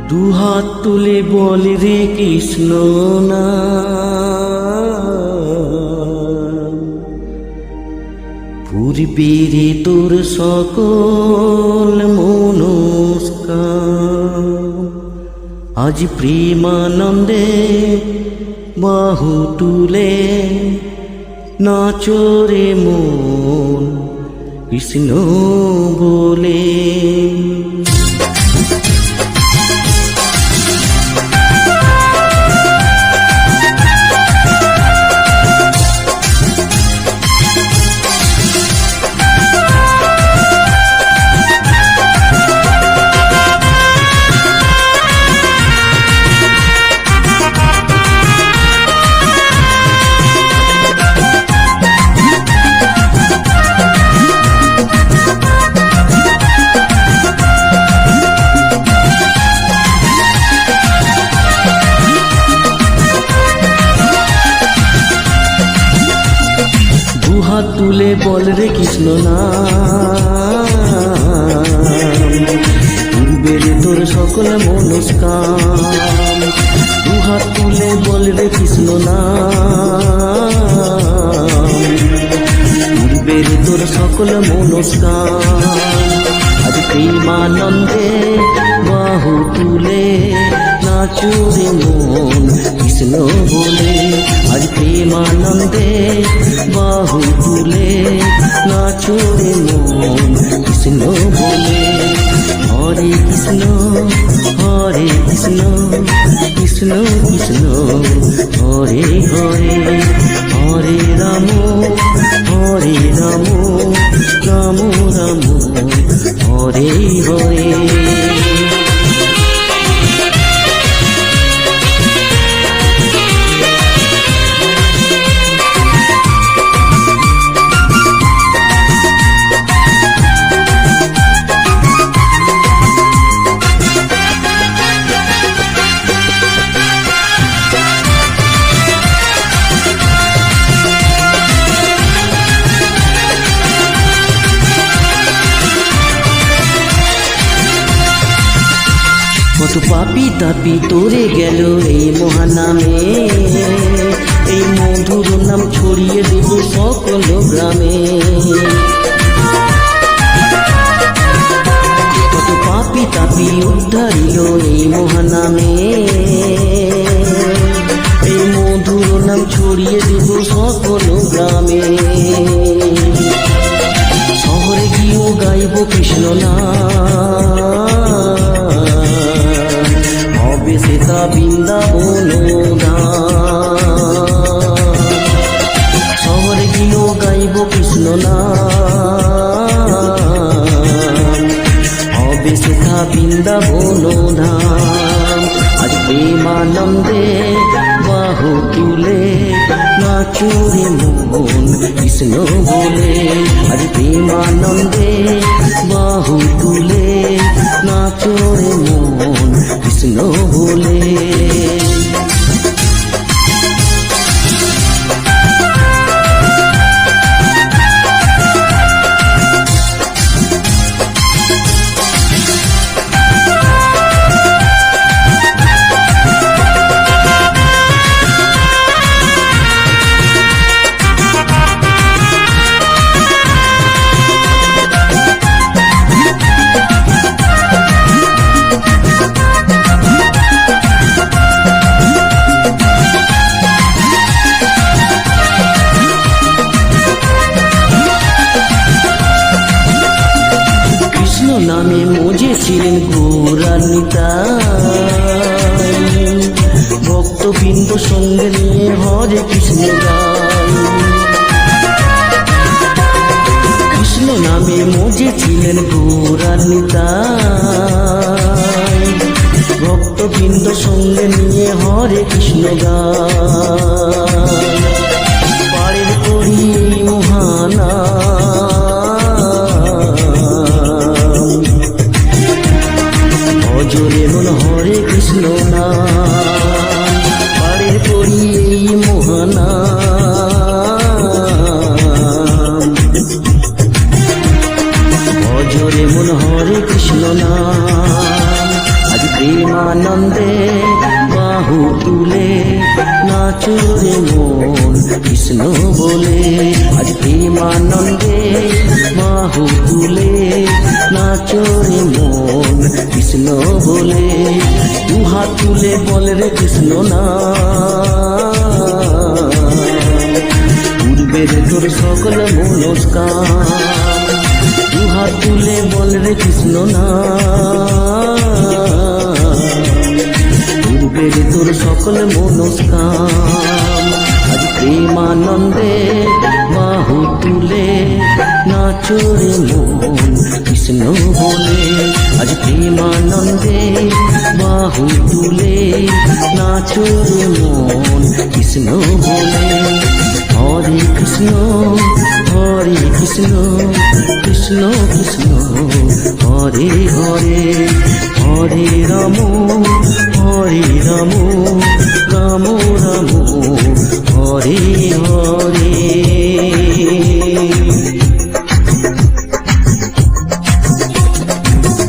দুহাত তুলে বল রে কৃষ্ণ নাম, পূর্বে রে তোর সকল মনস্কাম। আজ প্রেমানন্দে বাহু তুলে নাচো রে মন কৃষ্ণ বলে। দুহাত তুলে বল রে কৃষ্ণ নাম, পূর্বে রে তোর সকল মনস্কাম। দুহাত তুলে বল রে কৃষ্ণ নাম, পূর্বে রে তোর সকল মনস্কাম। আজ প্রেমানন্দে বাহু তুলে নাচো রে মন কৃষ্ণ বলে। আজ প্রেমানন্দে বাহু তুলে নাচো রে মন কৃষ্ণ বলে। হরে কৃষ্ণ হরে কৃষ্ণ কৃষ্ণ কৃষ্ণ হরে হরে। হরে রাম হরে রাম রাম রাম হরে হরে। কত পাপি তাপি তোরে গেল এই মহানামে, এই মধুর নাম ছড়িয়ে দেব সকল গ্রামে। কত পাপি তাপি উদ্ধারিল এই মহানামে, এই মধুর নাম ছড়িয়ে দেব সকল গ্রামে। শহরে গিয়েও গাইব কৃষ্ণ নাম, হবে সেটা বৃন্দাবন ধাম। শহরে গিয়েও গাইব কৃষ্ণ নাম, হবে সেটা বৃন্দাবন ধাম। আজ প্রেমানন্দে বাহু তুলে নাচো রে মন কৃষ্ণ বলে। আজ প্রেমানন্দে বাহু তুলে নাচো রে মন কৃষ্ণ বলে। নামে মজে ছিলেন গৌরার নিতাই, ভক্তবৃন্দ সঙ্গে নিয়ে হরে কৃষ্ণ গায়। কৃষ্ণ নামে মজে ছিলেন গৌরার নিতাই, ভক্তবৃন্দ সঙ্গে নিয়ে হরে কৃষ্ণ গায়। পাড়ের করি মহানা জোরে মন হরে কৃষ্ণ নাম, বাড়ির পড়ি এই মহানাম। অজরে মন হরে কৃষ্ণ নাম, আজ প্রেমানন্দে বাহু তুলে নাচো রে মন কৃষ্ণ বলে। আজ প্রেমানন্দে বাহু তুলে নাচো রে মন কৃষ্ণ বলে। দুহাত তুলে বল রে কৃষ্ণ না, পূর্বের তোর সকল মনস্কার। দুহাত তুলে বল রে কৃষ্ণ না, পূর্বের তোর সকল মনস্কার। আজ প্রেমানন্দে বাহু তুলে নাচো রে মন কৃষ্ণ বলে। আজ প্রেমানন্দে বাহু তুলে নাচো রে মন কৃষ্ণ বলে। হরে কৃষ্ণ কৃষ্ণ কৃষ্ণ কৃষ্ণ হরে হরে।